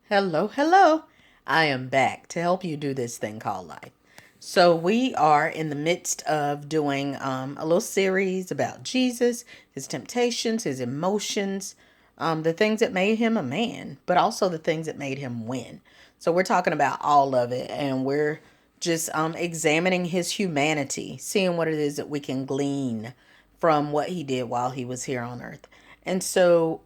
Hello, hello. I am back to help you do this thing called life. So, we are in the midst of doing a little series about Jesus, his temptations, his emotions, the things that made him a man, but also the things that made him win. So, we're talking about all of it, and we're just examining his humanity, seeing what it is that we can glean from what he did while he was here on earth. And so,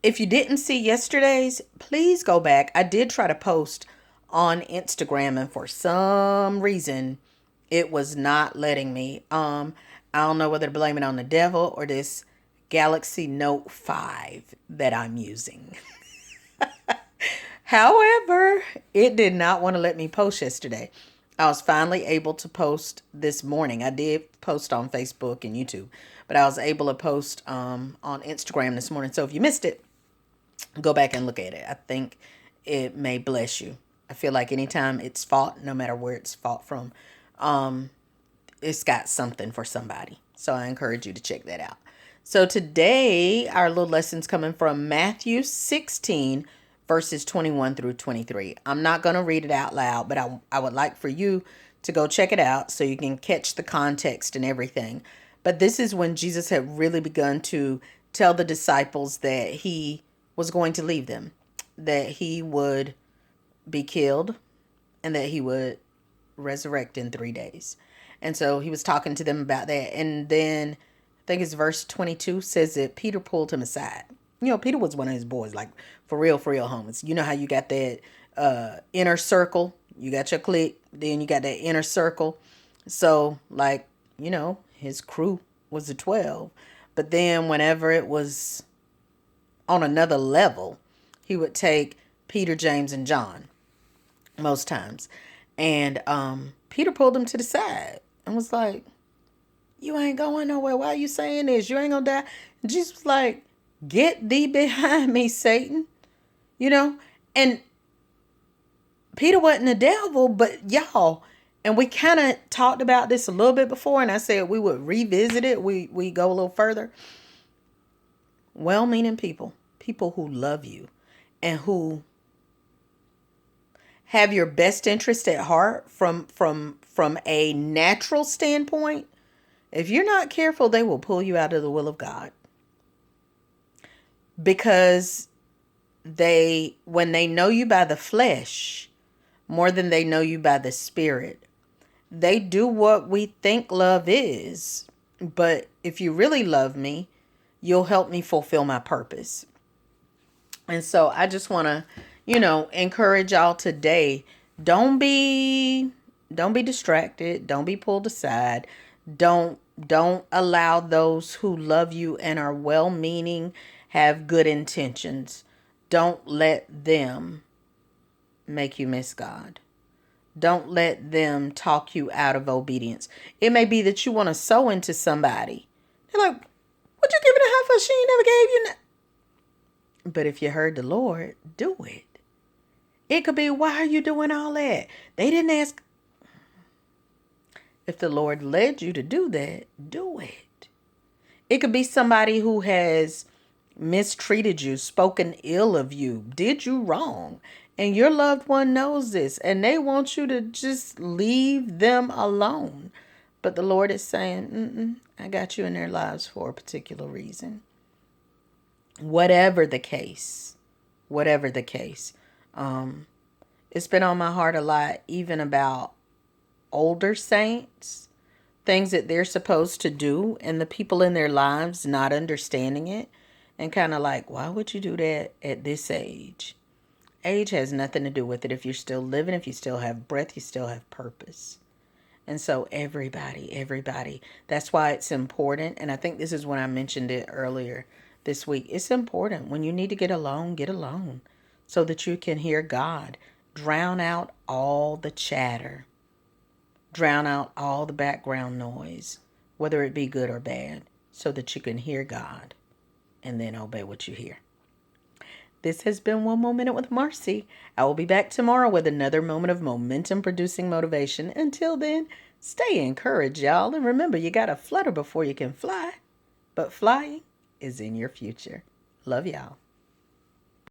if you didn't see yesterday's, please go back. I did try to post on Instagram, and for some reason it was not letting me. I don't know whether to blame it on the devil or this Galaxy Note 5 that I'm using. However, it did not want to let me post yesterday. I was finally able to post this morning. I did post on Facebook and YouTube, but I was able to post on Instagram this morning. So if you missed it, go back and look at it. I think it may bless you. I feel like anytime it's fought, no matter where it's fought from, it's got something for somebody. So I encourage you to check that out. So today, our little lesson's coming from Matthew 16, verses 21 through 23. I'm not going to read it out loud, but I would like for you to go check it out so you can catch the context and everything. But this is when Jesus had really begun to tell the disciples that he was going to leave them, that he would be killed, and that he would resurrect in 3 days. And so he was talking to them about that. And then I think it's verse 22 says that Peter pulled him aside. You know, Peter was one of his boys, like for real, homies. You know how you got that inner circle, you got your clique, then you got that inner circle. So, like, you know, his crew was the 12. But then whenever it was on another level, he would take Peter, James, and John most times. And Peter pulled him to the side and was like, "You ain't going nowhere. Why are you saying this? You ain't gonna die." And Jesus was like, "Get thee behind me, Satan." You know? And Peter wasn't the devil, but y'all, and we kind of talked about this a little bit before, and I said we would revisit it. We go a little further. Well-meaning people, people who love you and who have your best interest at heart from a natural standpoint, if you're not careful, they will pull you out of the will of God. Because when they know you by the flesh more than they know you by the spirit, they do what we think love is. But if you really love me, you'll help me fulfill my purpose. And so I just want to, encourage y'all today. Don't be distracted. Don't be pulled aside. Don't allow those who love you and are well-meaning, have good intentions. Don't let them make you miss God. Don't let them talk you out of obedience. It may be that you want to sow into somebody. They're like, "What you giving her for? She ain't never gave you nothing." But if you heard the Lord, do it. It could be, "Why are you doing all that?" They didn't ask. If the Lord led you to do that, do it. It could be somebody who has mistreated you, spoken ill of you, did you wrong. And your loved one knows this, and they want you to just leave them alone. But the Lord is saying, I got you in their lives for a particular reason. Whatever the case, it's been on my heart a lot, even about older saints, things that they're supposed to do, and the people in their lives not understanding it, and kind of like, why would you do that at this age? Age has nothing to do with it. If you're still living, if you still have breath, you still have purpose. And so everybody, that's why it's important. And I think this is when I mentioned it earlier this week. It's important when you need to get alone so that you can hear God. Drown out all the chatter. Drown out all the background noise, whether it be good or bad, so that you can hear God and then obey what you hear. This has been One More Minute with Marcy. I will be back tomorrow with another moment of momentum-producing motivation. Until then, stay encouraged, y'all. And remember, you got to flutter before you can fly. But flying is in your future. Love y'all.